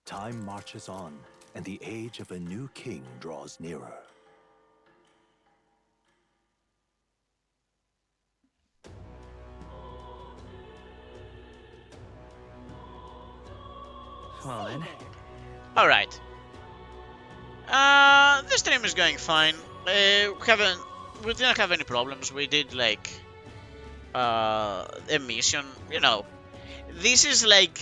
Time marches on, and the age of a new king draws nearer. Well then. Alright. This stream is going fine. We didn't have any problems. We did like a mission, you know. This is like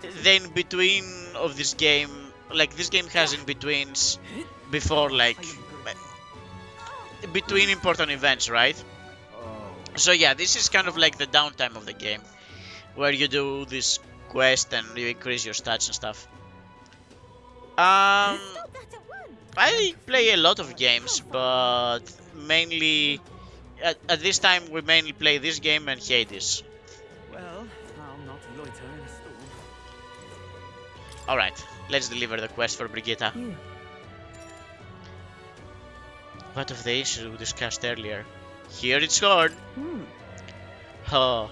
the in between of this game. Like this game has in betweens before like between important events, right? So yeah, this is kind of like the downtime of the game, where you do this quest and you increase your stats and stuff. I play a lot of games, but mainly at this time we mainly play this game and Hades. Well, I'll not loiter in a storm. Alright, let's deliver the quest for Brigitta. What of the issue we discussed earlier? Here it's horn. Oh,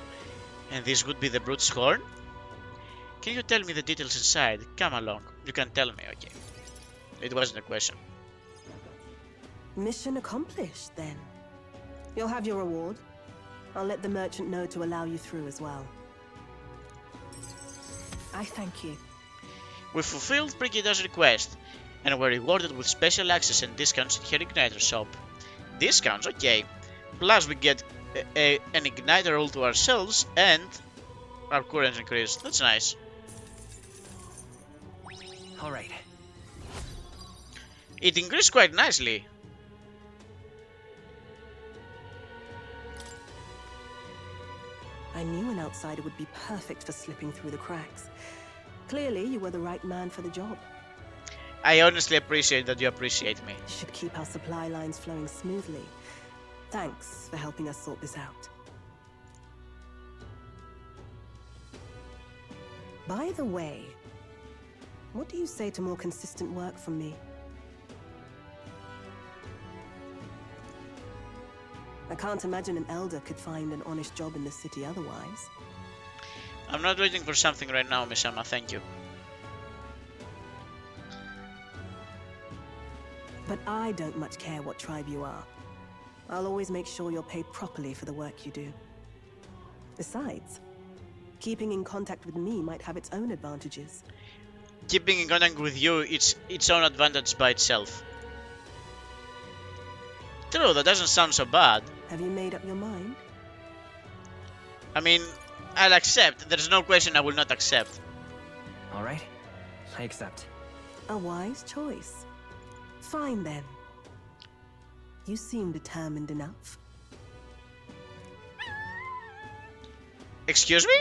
and this would be the brute's horn? Can you tell me the details inside? Come along. You can tell me, okay. It wasn't a question. Mission accomplished, then. You'll have your reward. I'll let the merchant know to allow you through as well. I thank you. We fulfilled Brigitta's request, and were rewarded with special access and discounts at her igniter shop. Discounts, okay. Plus we get an igniter all to ourselves, and our currency increase. That's nice. Alright. It increased quite nicely. I knew an outsider would be perfect for slipping through the cracks. Clearly, you were the right man for the job. I honestly appreciate that you appreciate me. Should keep our supply lines flowing smoothly. Thanks for helping us sort this out. By the way, what do you say to more consistent work from me? I can't imagine an elder could find an honest job in the city otherwise. I'm not waiting for something right now, Miss Emma, thank you. But I don't much care what tribe you are. I'll always make sure you're paid properly for the work you do. Besides, keeping in contact with me might have its own advantages. Keeping in contact with you, it's its own advantage by itself. True, that doesn't sound so bad. Have you made up your mind? I mean, I'll accept. There's no question I will not accept. Alright. I accept. A wise choice. Fine then. You seem determined enough. Excuse me?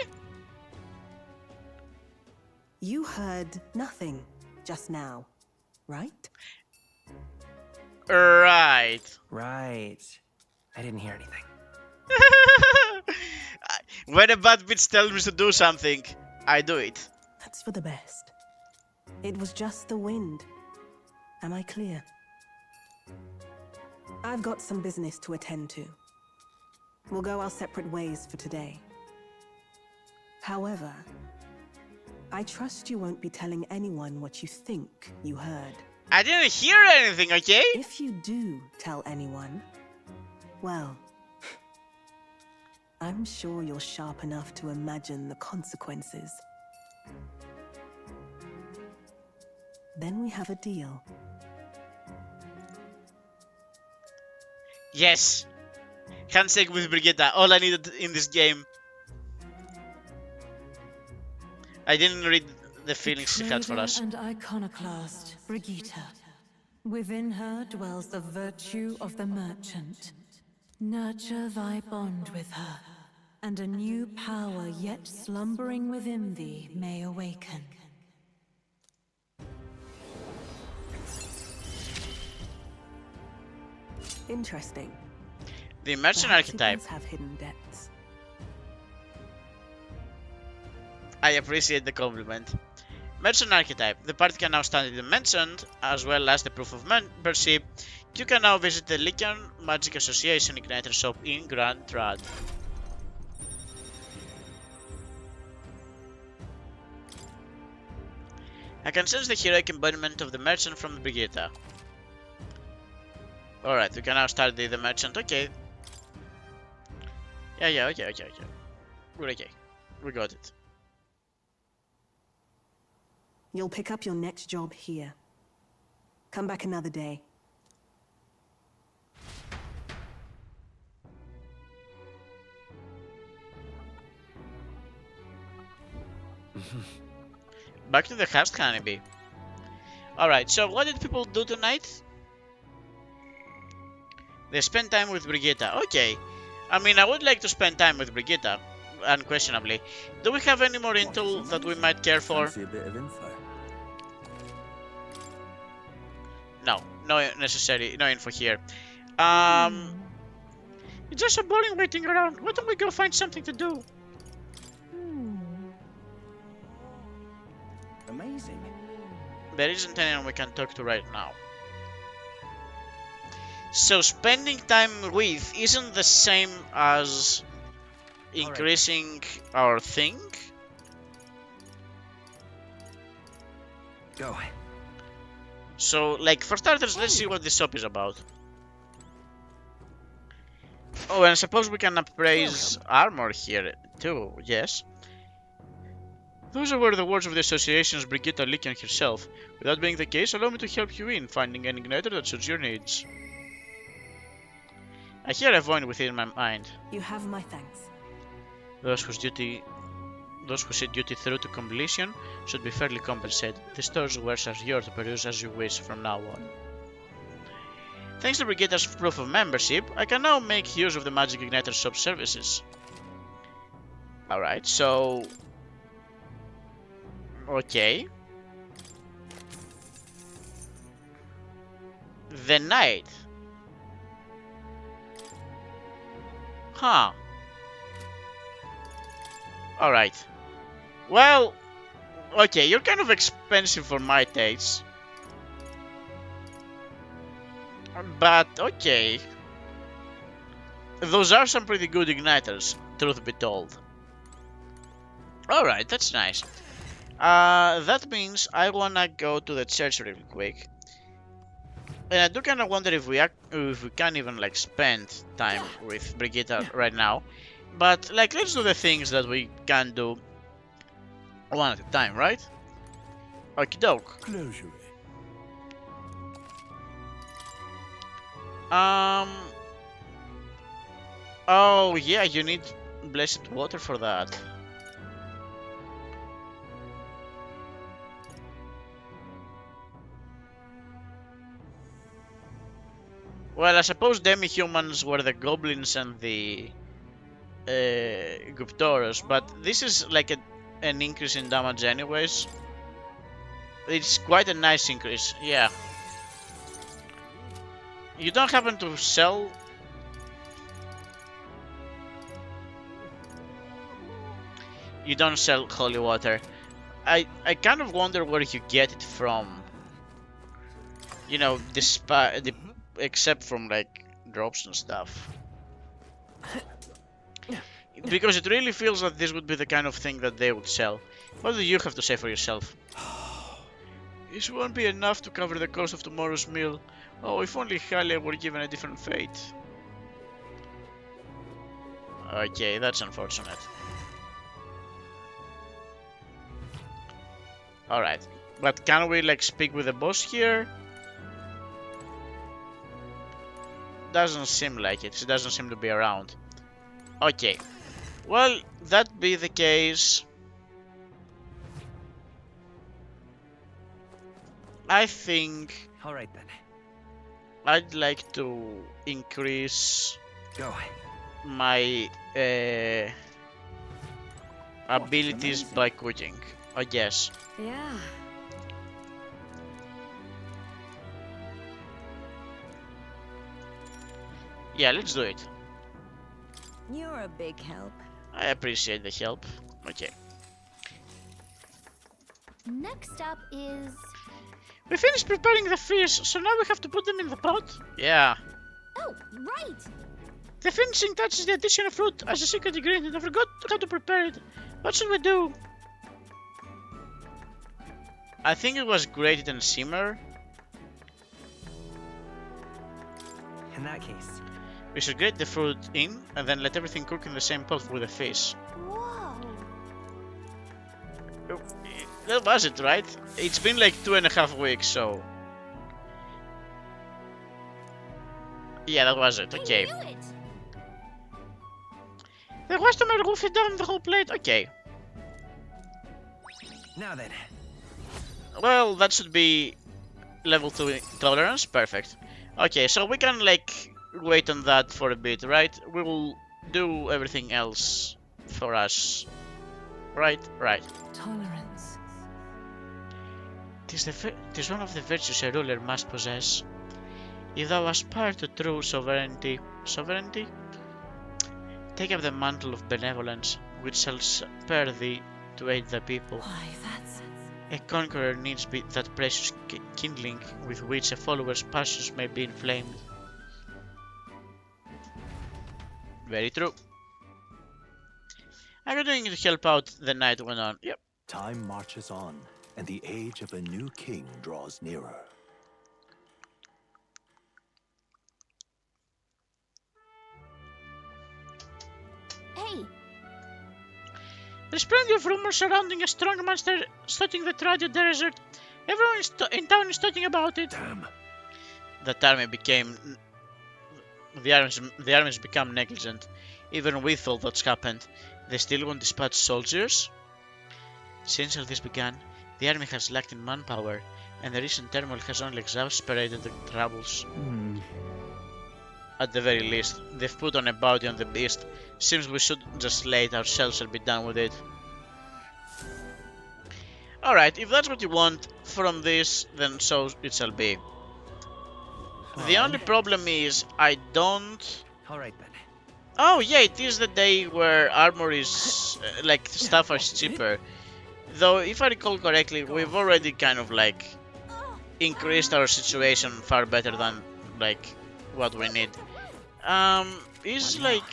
You heard nothing just now, right? Right. Right. I didn't hear anything. When a bad bitch tells me to do something, I do it. That's for the best. It was just the wind. Am I clear? I've got some business to attend to. We'll go our separate ways for today. However, I trust you won't be telling anyone what you think you heard. I didn't hear anything, okay? If you do tell anyone, well, I'm sure you're sharp enough to imagine the consequences. Then we have a deal. Yes. Handshake with Brigitta, all I needed in this game. I didn't read the feelings she had for us. And iconoclast, Brigitta. Within her dwells the virtue of the merchant. Nurture thy bond with her, and a new power yet slumbering within thee may awaken. Interesting. The merchant Perhaps archetype. it does have hidden depths. I appreciate the compliment. Merchant archetype. The party can now stand in the merchant, as well as the proof of membership. You can now visit the Lycan Magic Association Igniter shop in Grand Trad. I can sense the heroic embodiment of the merchant from Brigitte. Alright, we can now start the merchant. Okay. Yeah, okay. We're okay. We got it. You'll pick up your next job here. Come back another day. Back to the house, honeybee. Alright, so what did people do tonight? They spent time with Brigitte. Okay. I mean, I would like to spend time with Brigitte, unquestionably. Do we have any more intel that we might care for? Fancy a bit of info. No info here. It's just so boring waiting around. Why don't we go find something to do? Amazing. There isn't anyone we can talk to right now. So spending time with isn't the same as increasing our thing? Go. So, like, for starters, let's see what this shop is about. Oh, and suppose we can appraise armor here, too, yes. Those were the words of the association's Brigitte Lycan herself. With that being the case, allow me to help you in finding an igniter that suits your needs. I hear a voice within my mind. You have my thanks. Those who see duty through to completion should be fairly compensated. The store's wares are yours to peruse as you wish from now on. Thanks to Brigitte's proof of membership, I can now make use of the Magic Igniter shop services. Alright, so... Okay. The Knight. Huh. Alright. Well, okay, you're kind of expensive for my taste. But, okay. Those are some pretty good igniters, truth be told. Alright, that's nice. That means I wanna go to the church real quick. And I do kinda wonder if we can even, like, spend time with Brigitte right now. But, like, let's do the things that we can do one at a time, right? Okie doke. Closure. Oh, yeah, you need blessed water for that. Well, I suppose demi-humans were the goblins and the Guptoros, but this is like an increase in damage anyways. It's quite a nice increase, yeah. You don't happen to sell? You don't sell holy water. I kind of wonder where you get it from. You know, except from like drops and stuff. Because it really feels that this would be the kind of thing that they would sell. What do you have to say for yourself? This won't be enough to cover the cost of tomorrow's meal. Oh, if only Halia were given a different fate. Okay, that's unfortunate. Alright, but can we like speak with the boss here? Doesn't seem like it. She doesn't seem to be around. Okay. Well, that be the case. I think Alright then. I'd like to increase Go. my abilities by cooking, I guess. Yeah. Yeah, let's do it. You're a big help. I appreciate the help. Okay. Next up is... We finished preparing the fish, so now we have to put them in the pot? Yeah. Oh, right! The finishing touch is the addition of fruit as a secret ingredient. I forgot how to prepare it. What should we do? I think it was grated and simmer. In that case, We should grate the fruit in and then let everything cook in the same pot with the fish. Whoa. That was it, right? It's been like 2.5 weeks, so... Yeah, that was it, okay. I knew it. The customer goofed down the whole plate, okay. now then. Well, that should be level 2 tolerance, perfect. Okay, so we can like wait on that for a bit, right? We will do everything else for us. Right, right. Tolerance. Tis one of the virtues a ruler must possess. If thou aspire to true sovereignty, take up the mantle of benevolence, which shall spur thee to aid the people. Why, that's... A conqueror needs that precious kindling with which a follower's passions may be inflamed. Very true. I'm going to help out the night went on. Yep. Time marches on, and the age of a new king draws nearer. Hey, There's plenty of rumors surrounding a strong monster stalking the Tradio desert. Everyone in town is talking about it. Damn. That army became... The armies become negligent. Even with all that's happened, they still won't dispatch soldiers? Since all this began, the army has lacked in manpower, and the recent turmoil has only exacerbated the troubles. At the very least, they've put on a bounty on the beast. Seems we should just slay it ourselves and be done with it. Alright, if that's what you want from this, then so it shall be. The only problem is, I don't... Alright then. Oh yeah, it is the day where armor is... like, stuff is cheaper. Though, if I recall correctly, we've already kind of like... increased our situation far better than, like, what we need. Is like...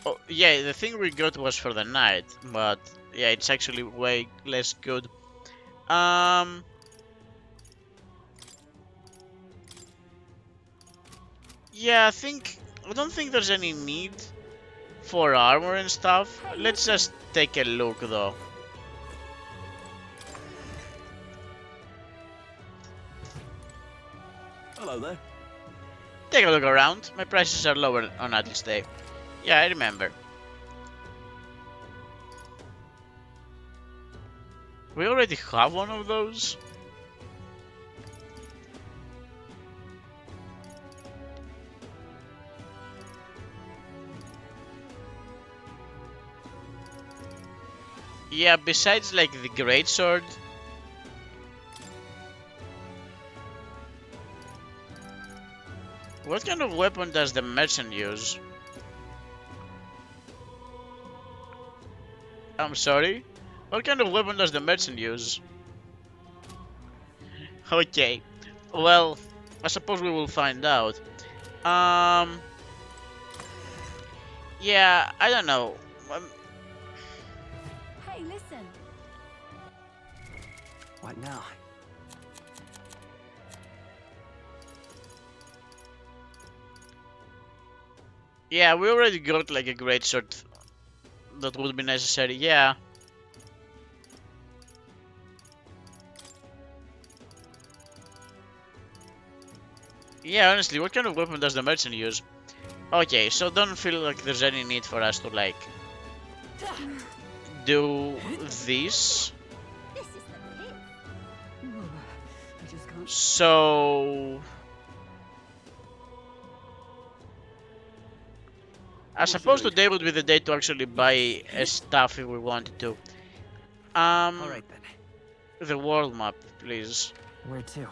Oh, yeah, the thing we got was for the night, but yeah, it's actually way less good. Yeah, I don't think there's any need for armor and stuff. Let's just take a look though. Hello there. Take a look around. My prices are lower on Atlas Day. Yeah, I remember. We already have one of those. Yeah, besides like the great sword. What kind of weapon does the merchant use? I'm sorry? What kind of weapon does the merchant use? Okay. Well, I suppose we will find out. Yeah, I don't know. hey, listen. What now? Yeah, we already got like a great sword that would be necessary, yeah. Yeah, honestly, what kind of weapon does the merchant use? Okay, so don't feel like there's any need for us to like do this. This is the pit. I just can't. So I suppose today would be the day to actually buy a stuff if we wanted to. Alright then. The world map, please. Where to?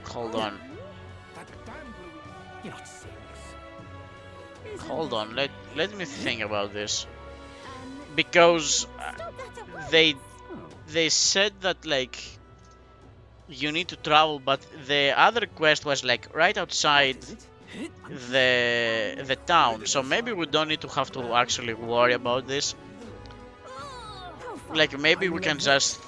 Hold on. You're not serious. Hold on. Let me think about this. Because Stop that at once. they said that like you need to travel, but the other quest was like right outside the town, so maybe we don't need to have to actually worry about this. Like maybe we can just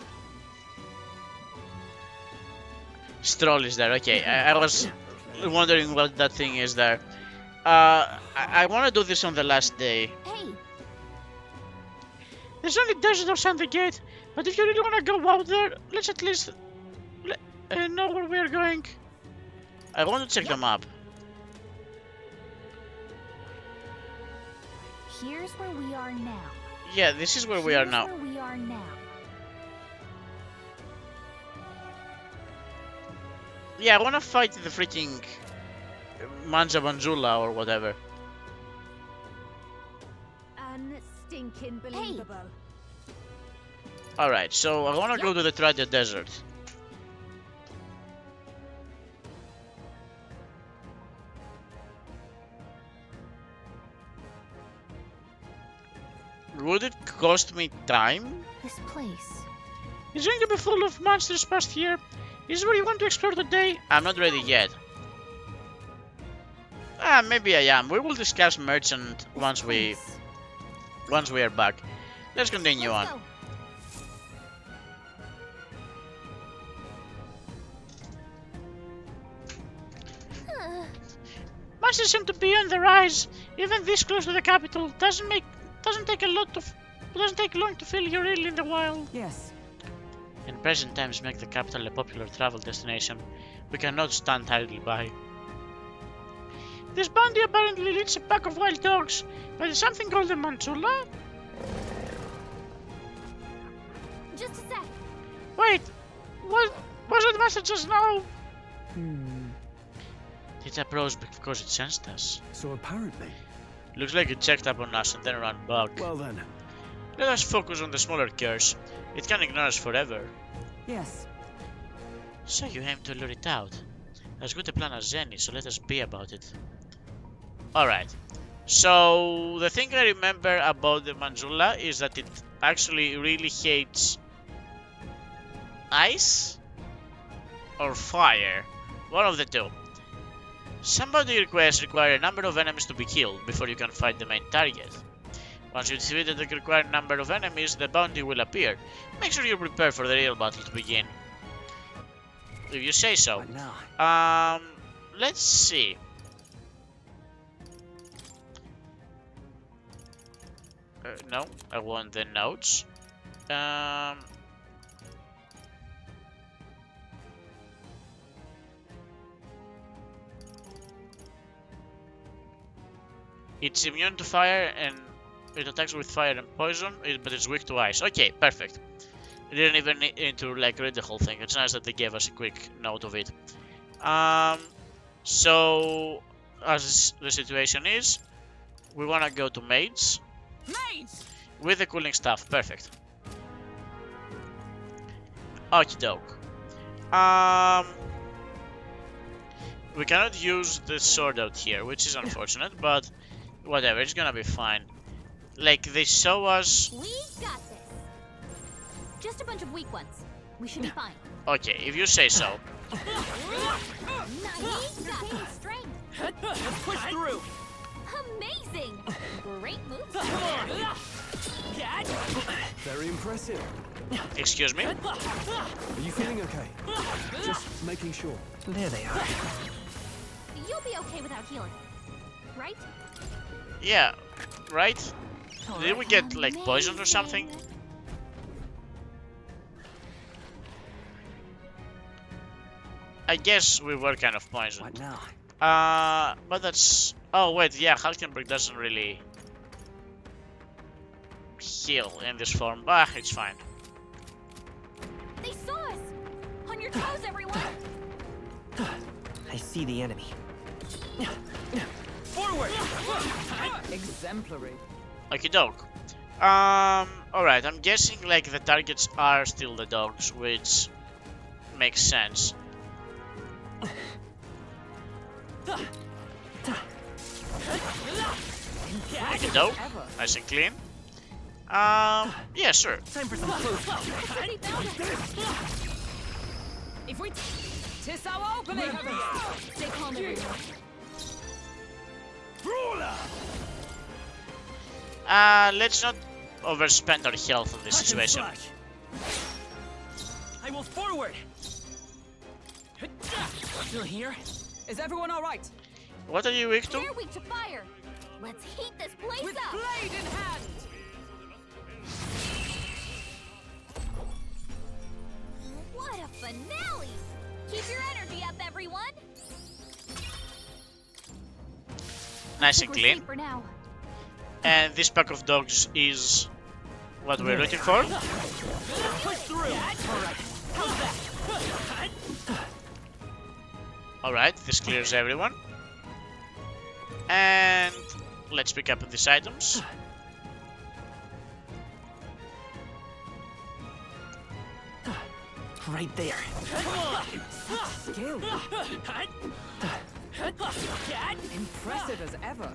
stroll is there. Okay, I was wondering what that thing is there. I want to do this on the last day. Hey, There's only desert outside the gate, but if you really want to go out there, let's at least know where we are going. I want to check the map. here's where we are now. Yeah, this is where we are now. Where we are now. Yeah, I want to fight the freaking Manja Banjula or whatever. Unstinking believable. Alright, so I want to go to the Tradia Desert. Would it cost me time? This place. It's going to be full of monsters past here. Is this where you want to explore today? I'm not ready yet. Maybe I am. We will discuss merchant once we are back. Let's continue on. Go. Monsters seem to be on the rise. Even this close to the capital doesn't take long to feel you're really in the wild. Yes. In present times make the capital a popular travel destination. We cannot stand idly by. This bounty apparently leads a pack of wild dogs, but is something called the Manchula? Just a sec. Wait, what was that message just now? It approached because it sensed us. So apparently. Looks like it checked up on us and then ran back. Well then. Let us focus on the smaller curse. It can ignore us forever. Yes. So you aim to lure it out. As good a plan as any, so let us be about it. Alright. So the thing I remember about the Manjula is that it actually really hates ice or fire. One of the two. Some bounty requests require a number of enemies to be killed before you can fight the main target. Once you defeat the required number of enemies, the bounty will appear. Make sure you prepare for the real battle to begin. If you say so. What now? Let's see. No, I want the notes. It's immune to fire and it attacks with fire and poison, but it's weak to ice. Okay, perfect. I didn't even need to like read the whole thing. It's nice that they gave us a quick note of it. So as the situation is, we wanna go to maids. Maids! With the cooling stuff, perfect. Okie doke. We cannot use the sword out here, which is unfortunate, but whatever, it's gonna be fine. Like, they show us... We got this. Just a bunch of weak ones. We should be fine. Okay, if you say so. Nice. Gain strength. Let's push through! Amazing. Great moves. Very impressive. Excuse me? Are you feeling okay? Just making sure. There they are. You'll be okay without healing, right? Yeah, right? Did we get, like, poisoned or something? I guess we were kind of poisoned. What now? But that's... Oh, wait, yeah, Halkenberg doesn't really heal in this form. Bah, it's fine. They saw us. On your toes, everyone. I see the enemy. Forward! Exemplary. Okie doke. Alright, I'm guessing, like, the targets are still the dogs, which makes sense. Okie doke. Nice and clean. Yeah, sure. Time for some close. If we tis our opening. Stay calm, everyone. Let's not overspend our health on this situation. I will forward. Still here? Is everyone all right? What are you weak to? We're weak to fire. Let's heat this place With up. blade in hand. What a finale! Keep your energy up, everyone. Nice and We're clean. safe for now. And this pack of dogs is what we're looking for. Push through. Alright. How's that? Alright, this clears everyone. And let's pick up these items. Right there. Skill. Impressive as ever.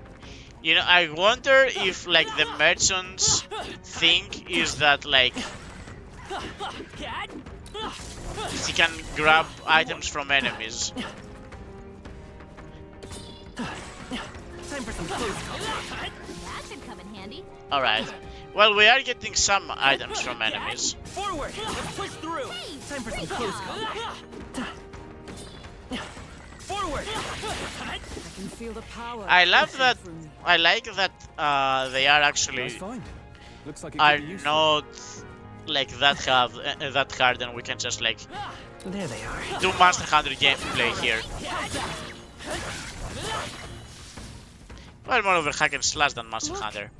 You know, I wonder if like the merchant's thing is that like he can grab items from enemies. Time for some close combat. That should come in handy. Alright. Well, we are getting some items from enemies. Forward. Let's push through. Hey, Time for some break close down. combat. Forward. I can feel the power. I love pushing that. through me. I like that they are actually Fine. Looks like it are could be useful. not like that hard, and we can just like There they are. do Monster Hunter gameplay here. Well, more of a hack and slash than Monster Hunter.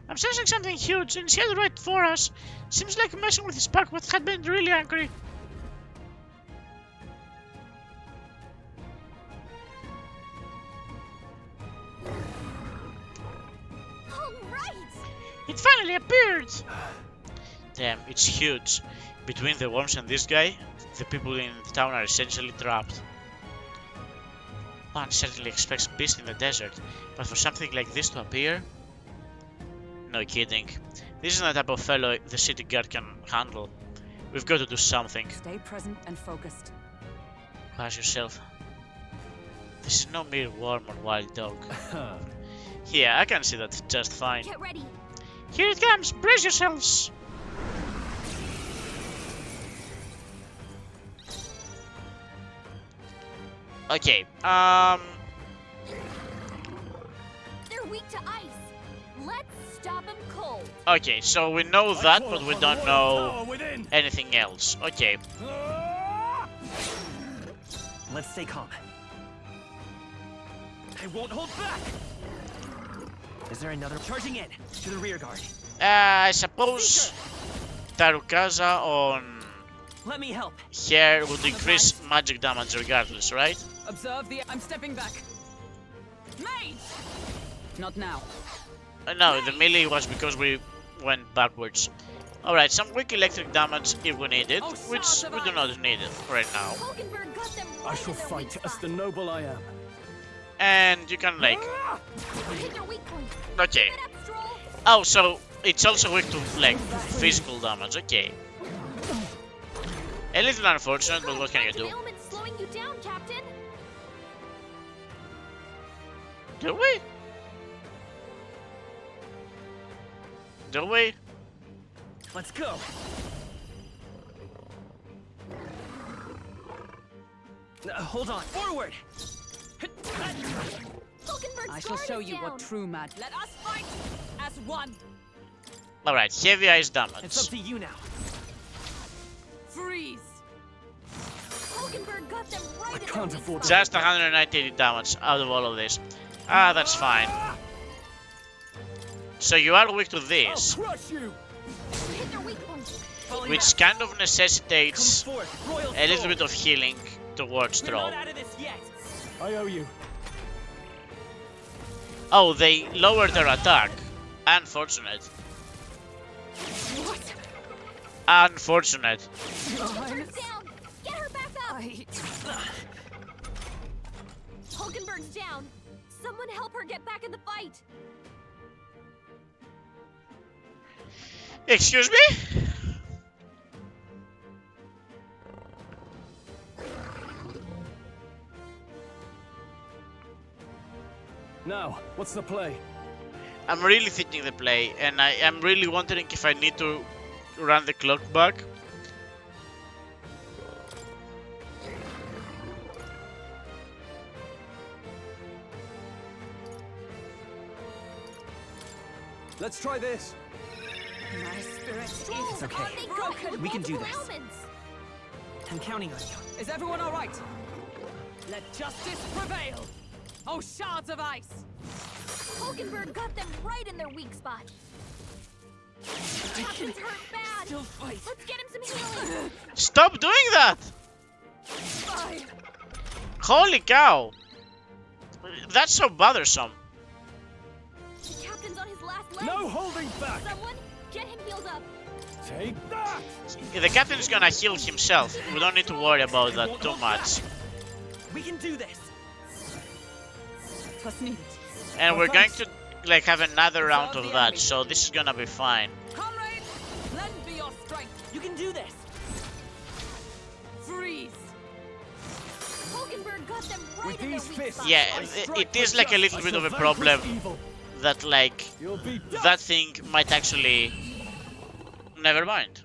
I'm sensing something huge, and it's headed right for us. Seems like messing with his pack what had been really angry. All right. It finally appeared! Damn, it's huge. Between the worms and this guy, the people in the town are essentially trapped. One certainly expects peace in the desert, but for something like this to appear? No kidding. This is not the type of fellow the city guard can handle. We've got to do something. Stay present and focused. Quiet yourself. This is no mere worm or wild dog. Yeah, I can see that just fine. Get ready. Here it comes! Brace yourselves! Okay, They're weak to ice. Let's stop them cold. okay, so we know that, but we don't know anything else. Okay, Let's stay calm. I won't hold back. Is there another charging in to the rear guard? I suppose Tarukaza on Let me help. here would increase magic damage regardless, right? Observe the. I'm stepping back. Mage. Not now. No, the melee was because we went backwards. Alright, some weak electric damage if we need it, which we do not need it right now. Hulkenberg got them right I shall in their fight weak as spot. the noble I am. And you can like, Hit their weak point. okay. Get up, Stroll. Oh, so it's also weak to like physical damage, okay. A little unfortunate, but what can you do? Ailment's slowing you down, Captain. Do we? Do we? Let's go. Hold on. Forward. Hulkenberg's I shall guard show is you down. what true mad. Let us fight as one. Alright, heavy ice It's up damage. to you now. Freeze. Hulkenberg got them right in their can't weak afford to- spot. Just 190 damage out of all of this. Ah, that's fine. So you are weak to this, Crush you! Hit their weak point. Falling which back. kind of necessitates Come forth, Royal a little Soul. bit of healing towards We're Troll. not out of this yet. I owe you. Oh, they lowered their attack. Unfortunate. What? Unfortunate. Hulkenberg's down. Get her back up. Hulkenberg's down. Someone help her get back in the fight. Excuse me? Now, what's the play? I'm really thinking the play, and I am really wondering if I need to run the clock back. Let's try this. My spirit Stroll, is okay. on they go with We can do multiple this. elements. I'm counting on you. Is everyone all right? Let justice prevail. Oh, shards of ice. Hulkenberg got them right in their weak spot. Captain's hurt bad. Still fight. Let's get him some healing. Stop doing that! Fine. Holy cow! That's so bothersome. The captain's on his last leg. No holding back! Someone get him healed up. Take that! The captain is gonna heal himself. We don't need to worry about that too much. We can do this. Trust needed. And Oh, we're going thanks. to like have another round Serve of the that, enemy. so this is gonna be fine. Comrades, lend me your strength. You can do this. Freeze. Hulkenberg got them right With in their these weak fists, spot. Yeah, I strike it is for like a justice. little bit I of a shall problem vanquish evil. that like You'll be done. that thing might actually. Never mind.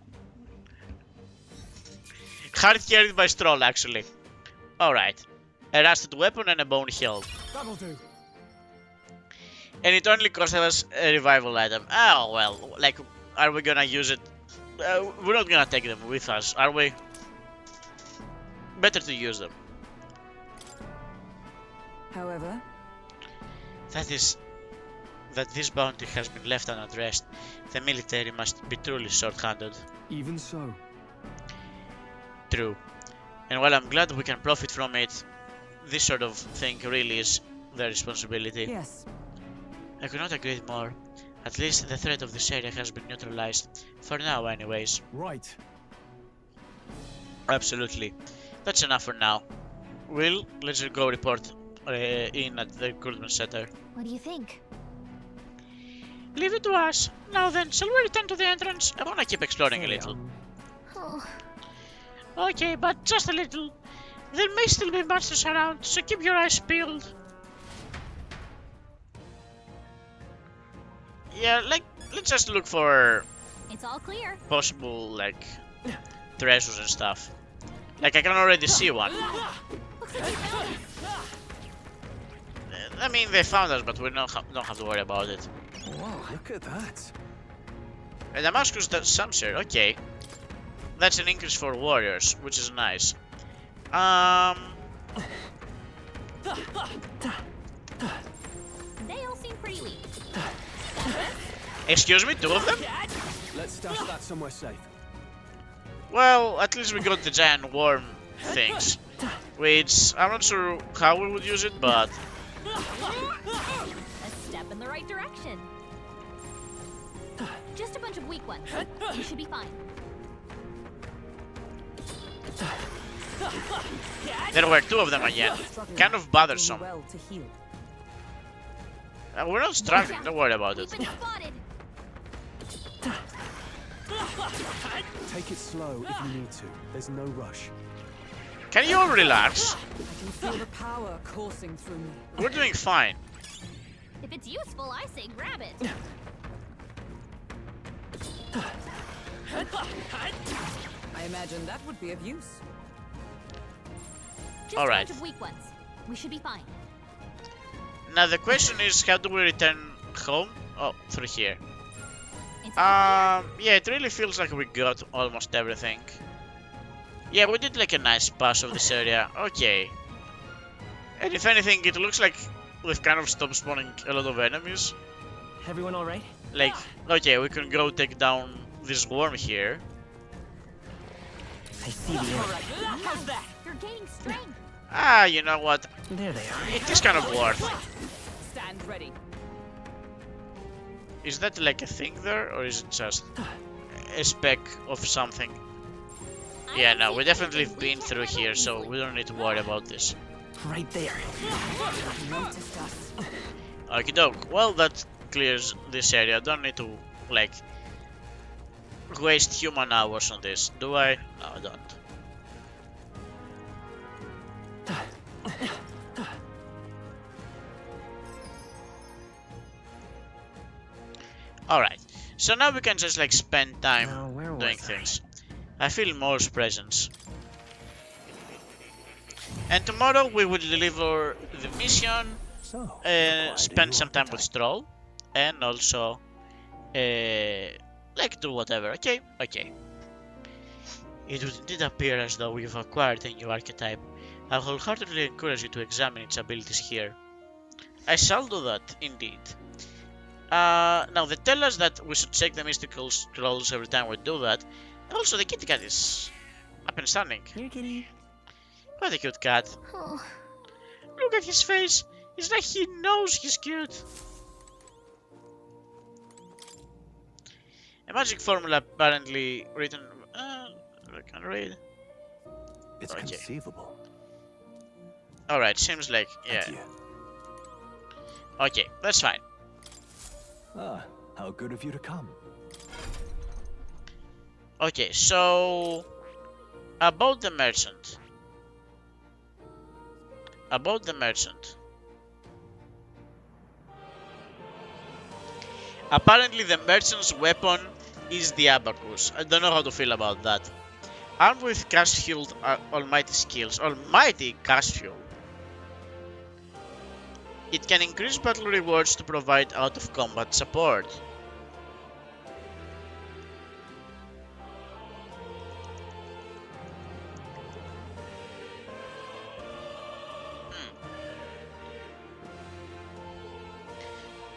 Hard carried by Stroll actually. Alright. A rusted weapon and a bone hill. That'll do. And it only cost us a revival item. Oh well, like, are we gonna use it? We're not gonna take them with us, are we? Better to use them. However, That this bounty has been left unaddressed. The military must be truly short-handed. Even so. True. And while I'm glad we can profit from it, this sort of thing really is their responsibility. yes. I could not agree more. At least the threat of this area has been neutralized. For now, anyways. Right. Absolutely. That's enough for now. Will, let's go report in at the recruitment center. What do you think? Leave it to us. Now then, shall we return to the entrance? I wanna keep exploring a little. Oh, Okay, but just a little. There may still be monsters around, so keep your eyes peeled. Yeah, like, let's just look for it's all clear. possible, like, treasures and stuff. Like, I can already see one. Looks like they found us. I mean, they found us, but we don't have to worry about it. Whoa, look at that. A Damascus Samsir, okay. That's an increase for warriors, which is nice. They all seem pretty weak. Excuse me, two of them? Let's stash that somewhere safe. Well, at least we got the giant worm things. Which, I'm not sure how we would use it, but... A step in the right direction. Just a bunch of weak ones. You should be fine. There were two of them again. Kind of bothersome. Well to heal. We're not struggling, don't worry about We've it. been spotted. Take it slow if you need to. There's no rush. Can you all relax? I can feel the power coursing through me. We're doing fine. If it's useful, I say grab it. I imagine that would be of use. Just All a right. bunch of weak ones. We should be fine. Now the question is, how do we return home? Oh, through here. It's all Yeah, it really feels like we got almost everything. Yeah, we did like a nice pass of this area. Okay. And if anything, it looks like we've kind of stopped spawning a lot of enemies. Everyone all right? Like, okay, we can go take down this worm here. I see the end. How's that? You're gaining strength. Ah, you know what? There they are. It is kind of worth. Stand ready. Is that like a thing there, or is it just a speck of something? I Yeah, don't no, see we definitely anything. have been We through can here, run so easily. we don't need to worry about this. Right there. Noticed us. Okie doke. Well, that clears this area. Don't need to, like, waste human hours on this, do I? No, I don't. Alright, so now we can just like spend time Where doing was things. I feel Moore's presence. And tomorrow we will deliver the mission, So, you've acquired a spend new some time with archetype. Stroll, and also like do whatever. Okay, okay. It would indeed appear as though we've acquired a new archetype. I wholeheartedly encourage you to examine its abilities here. I shall do that, indeed. Now they tell us that we should check the mystical scrolls every time we do that. And also the kitty cat is up and standing. Here, kitty. What a cute cat. Oh, Look at his face. It's like he knows he's cute. A magic formula apparently written. I can read. It's Okay. conceivable. Alright, seems like. Yeah. Adieu. Okay, that's fine. Ah, how good of you to come. Okay, so. About the merchant. About the merchant. Apparently the merchant's weapon is the abacus. I don't know how to feel about that. Armed with cast fueled almighty skills. Almighty cast fuel. It can increase battle rewards to provide out of combat support.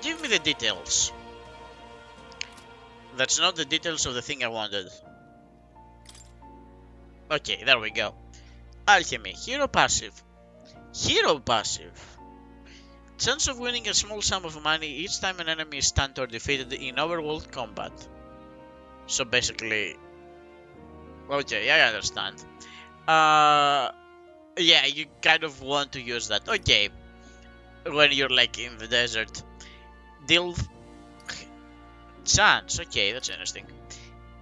Give me the details. That's not the details of the thing I wanted. Okay, there we go. Alchemy, hero passive. Hero passive. Chance of winning a small sum of money each time an enemy is stunned or defeated in overworld combat. So basically... Okay, I understand. Yeah, you kind of want to use that. Okay. When you're like in the desert. Deal... Chance, okay, that's interesting.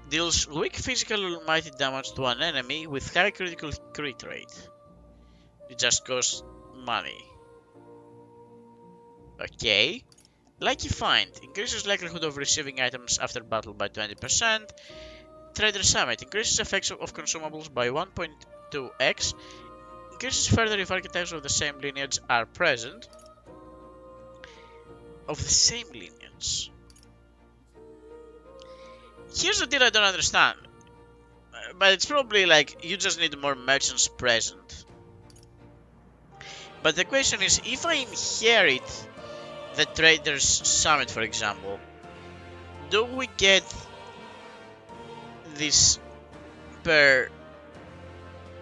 Deals weak physical almighty damage to an enemy with high critical crit rate. It just costs money. Okay. Lucky Find. Increases likelihood of receiving items after battle by 20%. Trader Summit. Increases effects of consumables by 1.2x. Increases further if archetypes of the same lineage are present. Of the same lineage. Here's the deal I don't understand. But it's probably like you just need more merchants present. But the question is, if I inherit the Trader's Summit, for example, do we get this per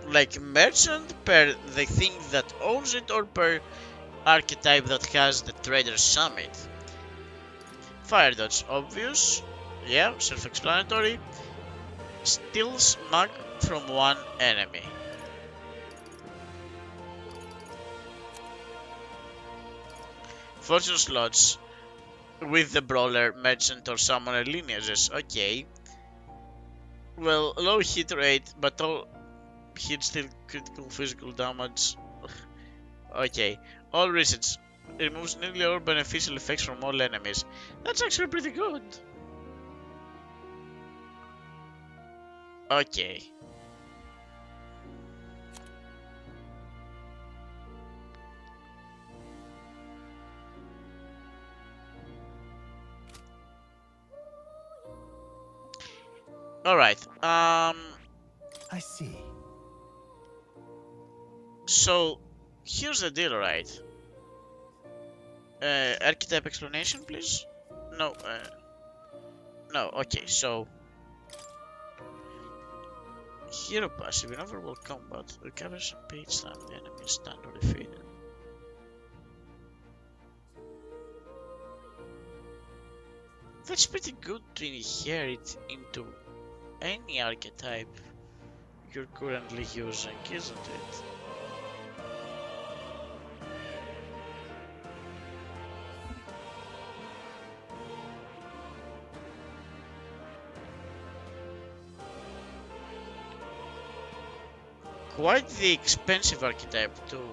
like merchant, per the thing that owns it, or per archetype that has the Trader's Summit? Fire dodge, obvious. Yeah, self-explanatory. Steals mag from one enemy. Fortune slots with the brawler, merchant, or summoner lineages. Okay. Well, low hit rate, but all hit still critical physical damage. Okay. All resets. Removes nearly all beneficial effects from all enemies. That's actually pretty good. Okay. Alright, I see. so here's the deal, right? Archetype explanation, please? No, no, okay, so hero passive in overworld combat recovers some page time the enemy is stunned or defeated. That's pretty good to inherit into any archetype you're currently using, isn't it? Quite the expensive archetype too.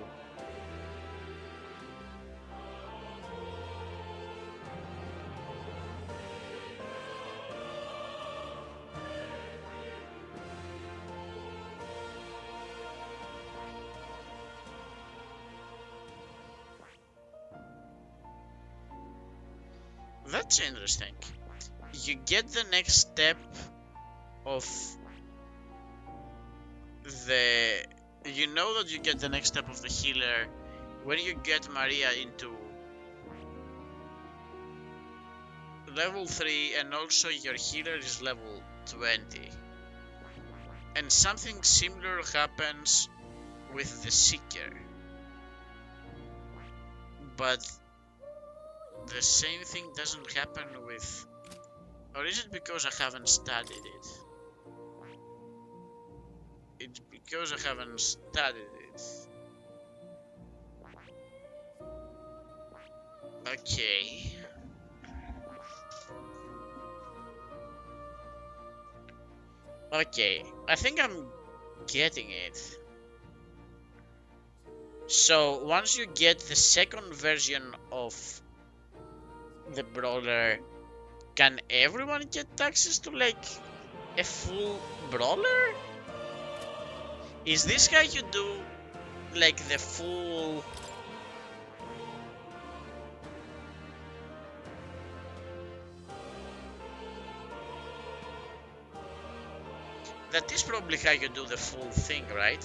That's interesting. You get the next step of the... You know that you get the next step of the healer when you get Maria into level 3, and also your healer is level 20. And something similar happens with the Seeker. But the same thing doesn't happen with... Or is it because I haven't studied it? It's because I haven't studied it. Okay. Okay, I think I'm getting it. So once you get the second version of the brawler, can everyone get access to like a full brawler? Is this how you do like the full... That is probably how you do the full thing, right?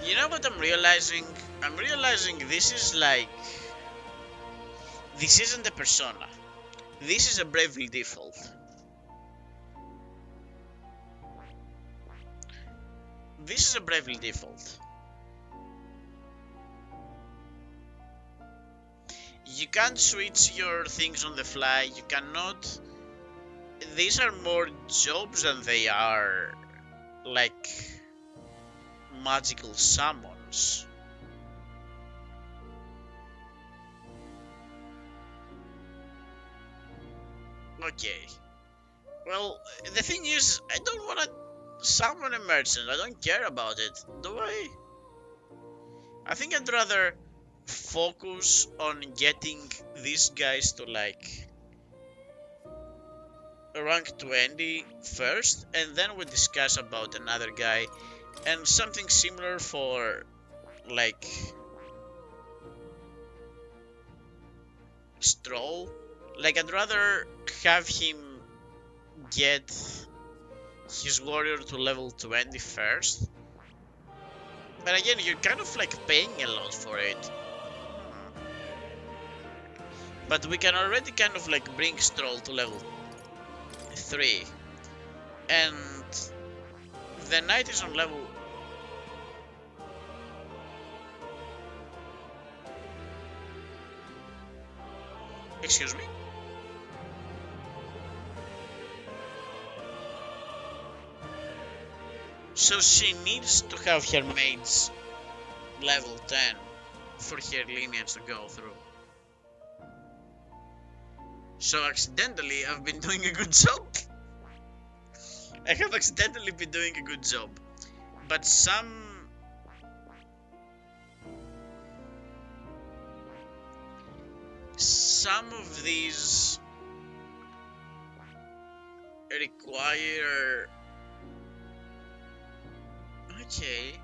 You know what I'm realizing? I'm realizing this is like... This isn't a persona. This is a Bravely Default. This is a Bravely Default. You can't switch your things on the fly. You cannot... These are more jobs than they are like magical summons. Okay. Well, the thing is, I don't want to summon a merchant. I don't care about it, do I? I think I'd rather focus on getting these guys to like rank 20 first, and then we discuss about another guy, and something similar for like Stroll. Like, I'd rather have him get his warrior to level 20 first. But again, you're kind of like paying a lot for it. But we can already kind of like bring Stroll to level 3. And the knight is on level... Excuse me? So she needs to have her mage level 10 for her lineage to go through. So accidentally I've been doing a good job. I have accidentally been doing a good job. But some of these require... Okay.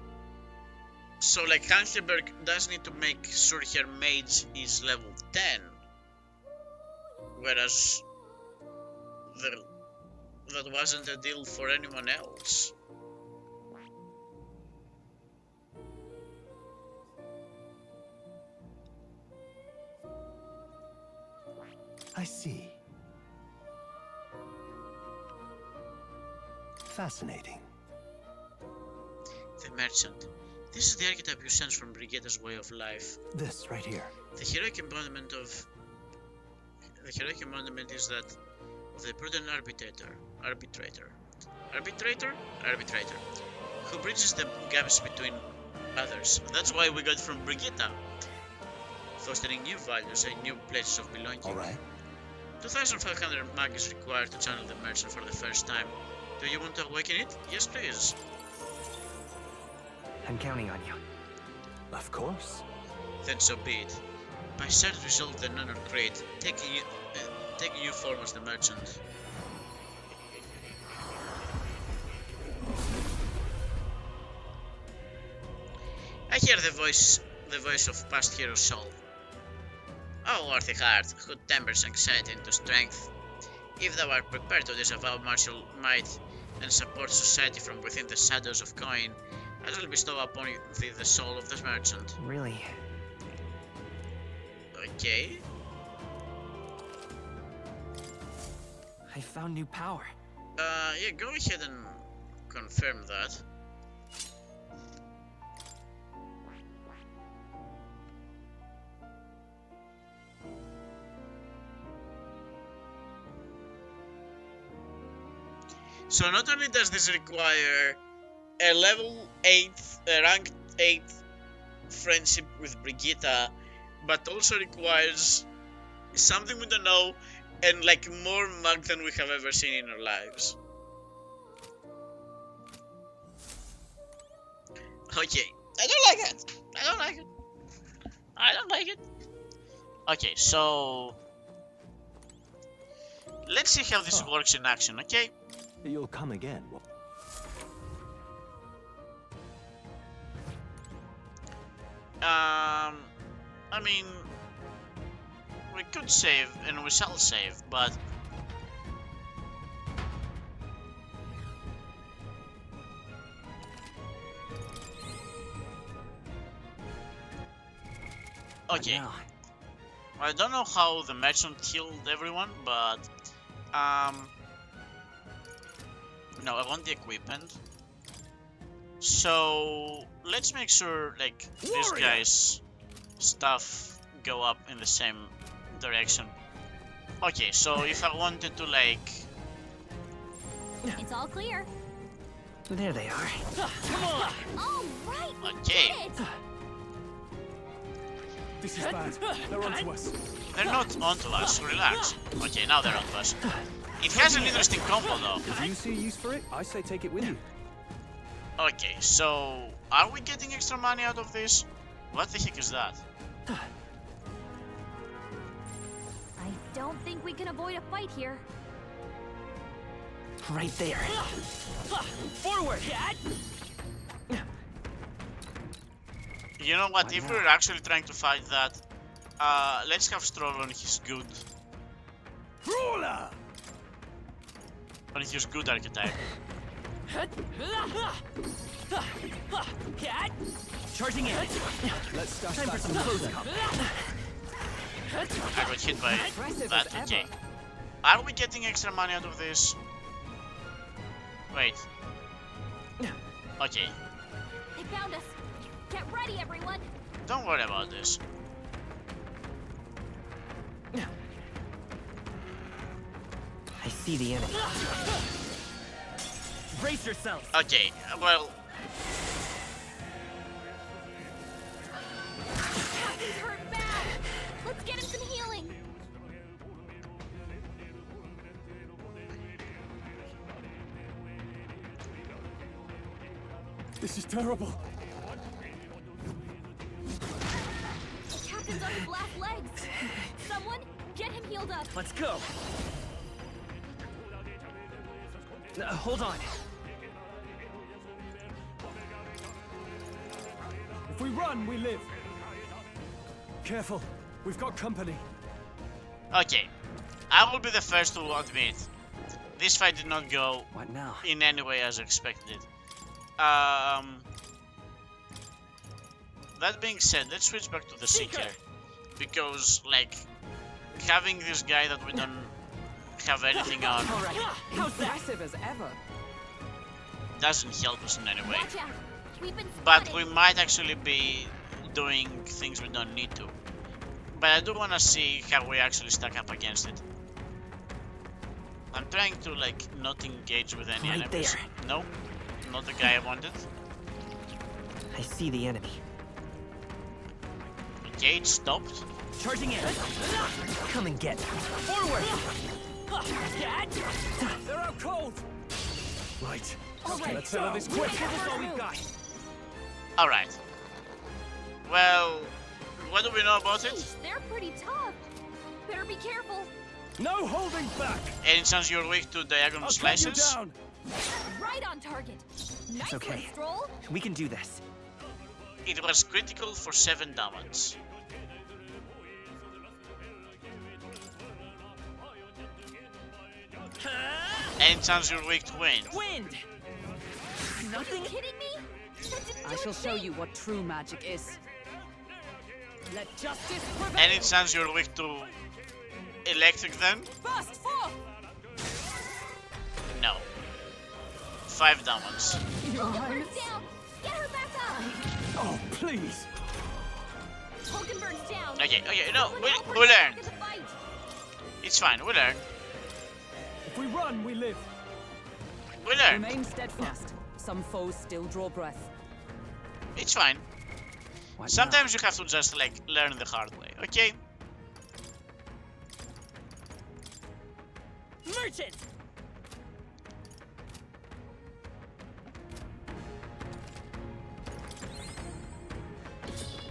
So like Hanselberg does need to make sure her mage is level 10. Whereas that wasn't a deal for anyone else. I see. Fascinating. The merchant. This is the archetype you sense from Brigitta's way of life. This right here. The heroic embodiment is that of the prudent arbitrator, who bridges the gaps between others. That's why we got from Brigitta, fostering new values and new places of belonging. All right. 2,500 mag is required to channel the merchant for the first time. Do you want to awaken it? Yes, please. I'm counting on you. Of course. Then so be it. By certain result, the none are great, taking you form as the merchant. I hear the voice of past hero Soul. Oh, worthy heart, who tempers anxiety into strength. If thou art prepared to disavow martial might and support society from within the shadows of coin, I shall bestow upon thee the soul of the merchant. Really? Okay. I found new power. Yeah, go ahead and confirm that. So not only does this require a level 8, a rank 8 friendship with Brigitte, but also requires something we don't know and like more mug than we have ever seen in our lives. Okay, I don't like it. I don't like it. I don't like it. Okay, so let's see how this works in action, okay? You'll come again. I mean, we could save and we shall save, but okay. I don't know how the merchant killed everyone, but no, I want the equipment. So let's make sure like this guy's stuff go up in the same direction. Okay, so if I wanted to like, It's all clear. There they are. All right. we Okay. did it. This is bad. They're onto us. They're not onto us, relax. Okay, now they're onto us. It has an interesting combo though. If you see a use for it, I say take it with you. Okay, so are we getting extra money out of this? What the heck is that? I don't think we can avoid a fight here. Right there. Forward! You know what, if we're actually trying to fight that, let's have Stroll on his good. Brawler! On his good archetype. Charging in. Let's stash Time for that some some close combat. I got hit by that, okay. Are we getting extra money out of this? Wait. Okay, They found us. Get ready, everyone. don't worry about this. I see the enemy. Brace yourself. Okay, well, He's hurt bad. Let's get him some healing. This is terrible. The captain's on his last legs. Someone, get him healed up. Let's go. Hold on. If we run, we live. Careful. We've got company. okay. I will be the first to admit, this fight did not go What now? in any way as expected. That being said, let's switch back to the Seeker. Because, like, having this guy that we don't have anything on All right. How's that? Aggressive as ever. doesn't help us in any way. Watch out. We've been But spotted. we might actually be doing things we don't need to. But I do want to see how we actually stack up against it. I'm trying to, like, not engage with any Right enemies. there. No, not the guy I wanted. I see the enemy. Okay, it stopped. Charging in. Come and get. Forward! They're out cold. Right. All Okay, right, let's settle this quick. Give us all we've got. Alright. Well, what do we know about it? Jeez, they're pretty tough. Better be careful. No holding back. Any chance you're weak to diagonal I'll cut you slices? down. Right on target. Nice okay. one, Stroll. We can do this. it was critical for 7 damage. Any chance you're weak to wind? Wind! Nothing? Are you kidding me? That didn't I do shall show anything. you what true magic is. Let justice prevail! Any chance you're weak to electric then? Burst forth! No. 5 damage. Your Hulkenberg's Highness. down! Get her back up! Oh, please! Hulkenberg's down! Okay, no, Someone we help her learn. back in the fight. It's fine, we learn. If we run, we live. We learn. Remain steadfast. Some foes still draw breath. It's fine. What Sometimes you have to just like learn the hard way, okay? Merchant!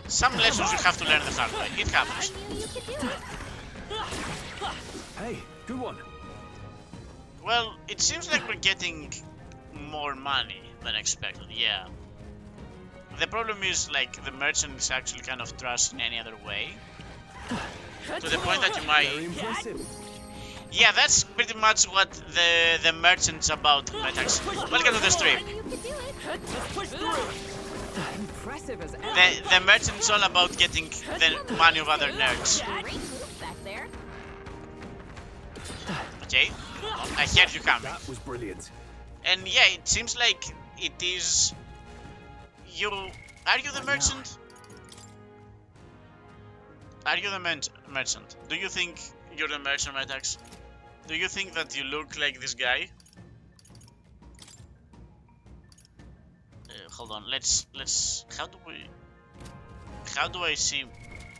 Some lessons you have to learn the hard way. It happens. I knew you could do it. Hey, good one. Well, it seems like we're getting more money than expected, yeah. The problem is, like, the merchant is actually kind of trash in any other way. To the point that you Very might... impressive. Yeah, that's pretty much what the merchant's about, Metax. Welcome to the stream. I knew you could do it. Push through! Impressive as ever. The merchant's all about getting the money of other nerds. Great move back there. Okay? I heard you coming. That was brilliant. And yeah, it seems like it is... You... Are you the merchant? Are you the merchant? Do you think you're the merchant, Metax? Do you think that you look like this guy? Hold on, let's... How do I see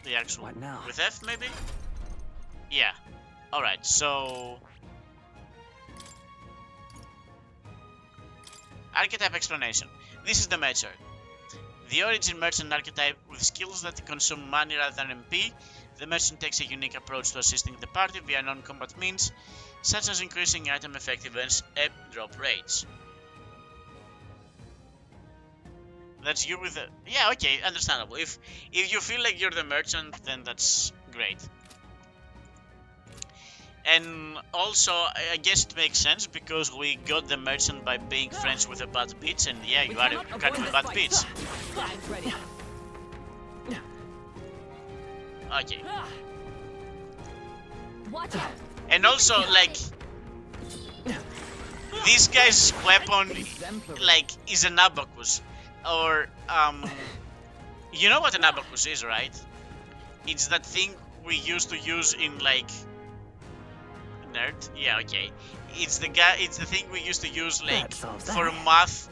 the actual... What now? With F, maybe? Yeah. Alright, so... Archetype explanation. This is the merchant. The origin merchant archetype with skills that consume money rather than MP. The merchant takes a unique approach to assisting the party via non-combat means, such as increasing item effectiveness and drop rates. That's you with the... Yeah, okay, understandable. If you feel like you're the merchant, then that's great. And also, I guess it makes sense because we got the merchant by being friends with a bad bitch, and yeah, you are a kind of a bad bitch. Flags ready. Okay. Watch out. And also, like, this guy's weapon, like, is an abacus. Or, you know what an abacus is, right? It's that thing we used to use in, like, nerd? Yeah, okay. It's the thing we used to use, like, for math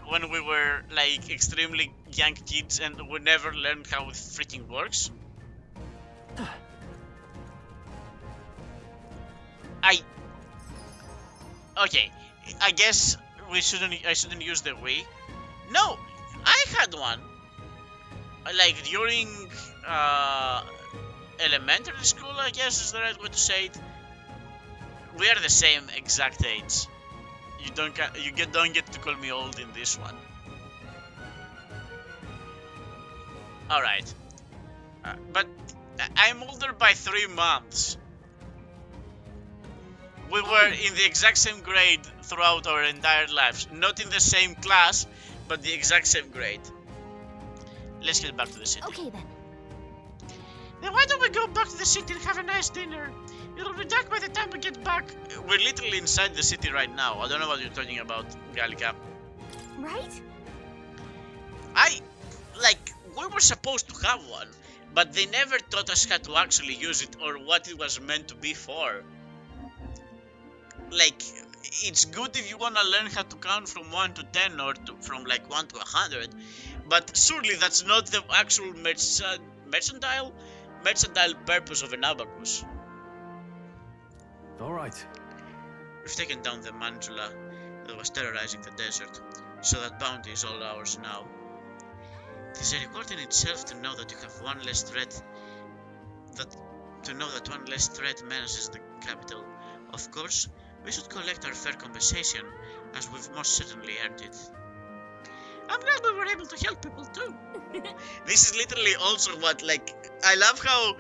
when we were, like, extremely young kids and we never learned how it freaking works. Okay, I guess I shouldn't use the Wii. No, I had one. Like during elementary school, I guess is the right way to say it. We are the same exact age. You don't get to call me old in this one. All right, but I'm older by 3 months. We were in the exact same grade throughout our entire lives. Not in the same class, but the exact same grade. Let's get back to the city. Okay then. Then why don't we go back to the city and have a nice dinner? It'll be dark by the time we get back. We're literally inside the city right now. I don't know what you're talking about, Gallica. Right? We were supposed to have one, but they never taught us how to actually use it or what it was meant to be for. Like, it's good if you wanna learn how to count from 1 to 10 or from like 1 to 100, but surely that's not the actual mercantile purpose of an abacus. All right. We've taken down the mandula that was terrorizing the desert, so that bounty is all ours now. It is a reward in itself to know that you have one less threat. One less threat menaces the capital. Of course, we should collect our fair compensation, as we've most certainly earned it. I'm glad we were able to help people too. This is literally also what, like, I love how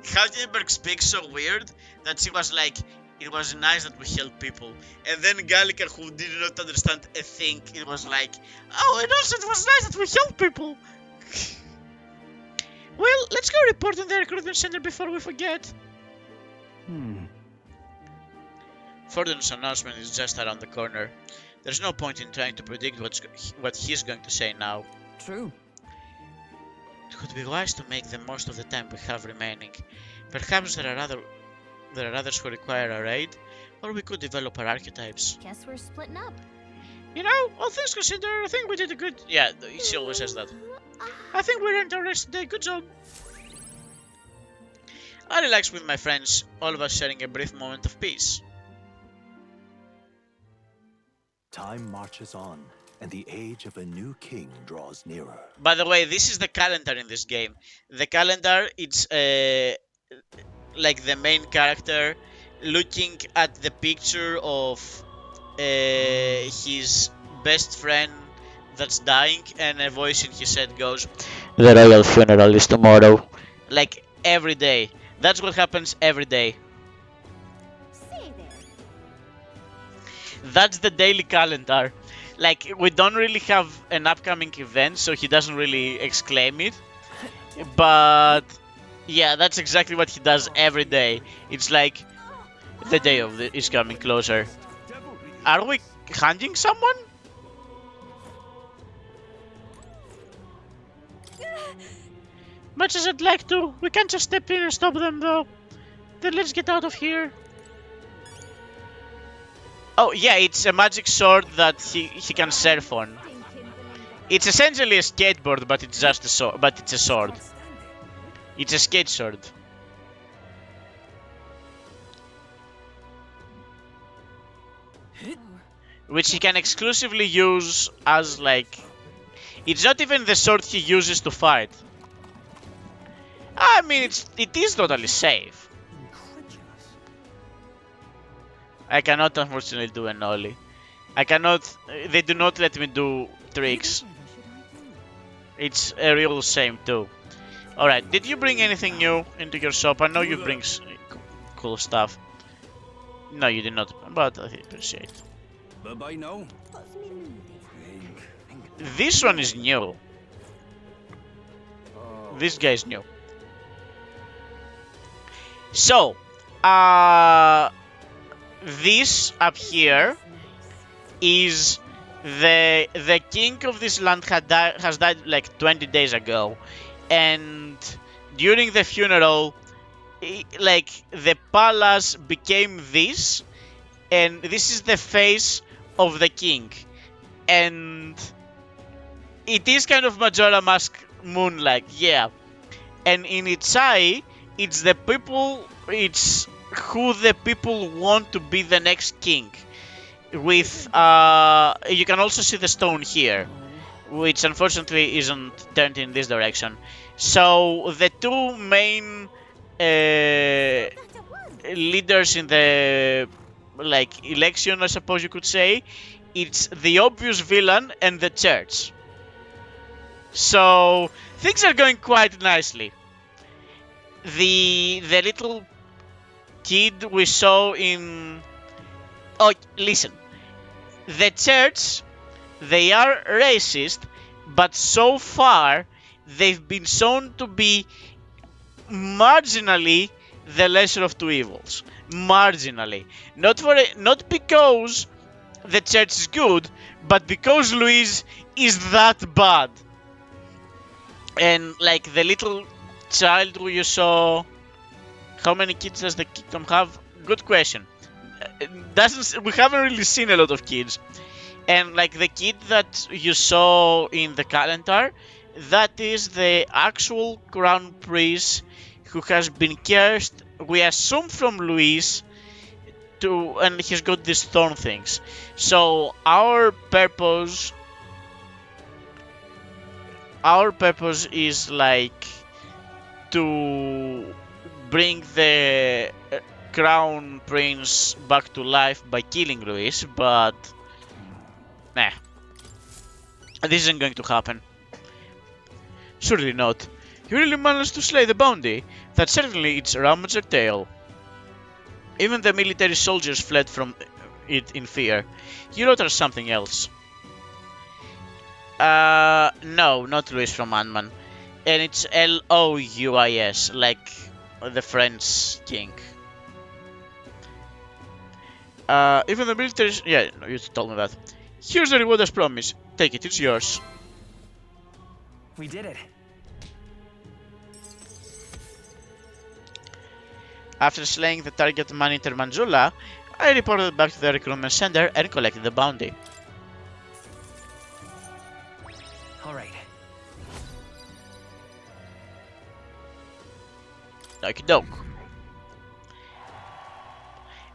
Heidelberg speaks so weird that she was like, it was nice that we helped people. And then Gallica, who did not understand a thing, it was like, oh, and also it was nice that we helped people. Well, let's go report in the recruitment center before we forget. Fordon's announcement is just around the corner. There's no point in trying to predict what he's going to say now. True. It would be wise to make the most of the time we have remaining. Perhaps there are others who require our aid, or we could develop our archetypes. Guess we're splitting up. You know, all things considered, I think we did a good... Yeah, she always says that. I think we earned our rest today, good job. I relaxed with my friends, all of us sharing a brief moment of peace. Time marches on, and the age of a new king draws nearer. By the way, this is the calendar in this game. The calendar, it's like the main character looking at the picture of his best friend that's dying, and a voice in his head goes, "The royal funeral is tomorrow." Like every day. That's what happens every day. Say there. That's the daily calendar. Like, we don't really have an upcoming event, so he doesn't really exclaim it. But yeah, that's exactly what he does every day. It's like the day of is coming closer. Are we hunting someone? Much as I'd like to, we can't just step in and stop them though. Then let's get out of here. Oh yeah, it's a magic sword that he can surf on. It's essentially a skateboard, but it's just a sword. But it's a sword. It's a skate sword. Which he can exclusively use as like... It's not even the sword he uses to fight. I mean, it is totally safe. I cannot unfortunately do an ollie. I cannot... They do not let me do tricks. It's a real shame too. Alright, did you bring anything new into your shop? I know you bring cool stuff. No, you did not, but I appreciate. Bye-bye now. This one is new. This guy is new. So, this up here is the king of this land has died like 20 days ago, and during the funeral, like the palace became this, and this is the face of the king, and it is kind of Majora Mask Moon-like, yeah. And in its eye, it's the people, it's who the people want to be the next king. With, you can also see the stone here, which unfortunately isn't turned in this direction. So the two main leaders in the like election, I suppose you could say, it's the obvious villain and the church. So things are going quite nicely. The little kid we saw in... Oh, listen. The church, they are racist, but so far they've been shown to be marginally the lesser of two evils. Marginally. Not because the church is good, but because Louise is that bad. And like the little child who you saw, how many kids does the kingdom have? Good question. We haven't really seen a lot of kids. And like the kid that you saw in the calendar, that is the actual crown prince who has been cursed, we assume from Louise, and he's got these thorn things. So our purpose is like to bring the crown prince back to life by killing Louise, but nah. This isn't going to happen. Surely not. You really managed to slay the bounty. That certainly eats Ramager's tail. Even the military soldiers fled from it in fear. You wrote her something else. No, not Louis from Ant-Man. And it's Louis, like the French king. Even the military... Yeah, you told me that. Here's the reward as promised. Take it, it's yours. We did it. After slaying the target man-eater Manjula, I reported back to the recruitment center and collected the bounty. Alright. Okie doke.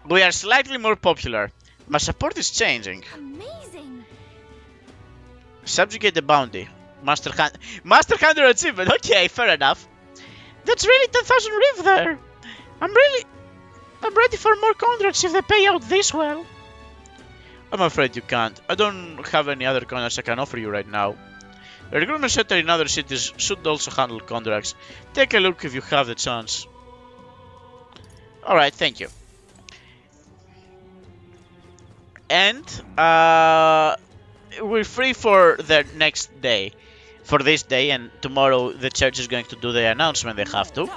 We are slightly more popular. My support is changing. Amazing. Subjugate the bounty. Master Hunter achievement. Okay, fair enough. That's really 10,000 rev there. I'm ready for more contracts if they pay out this well. I'm afraid you can't. I don't have any other contracts I can offer you right now. The recruitment center in other cities should also handle contracts. Take a look if you have the chance. Alright, thank you. And we're free for the next day. For this day, and tomorrow the church is going to do the announcement they have to.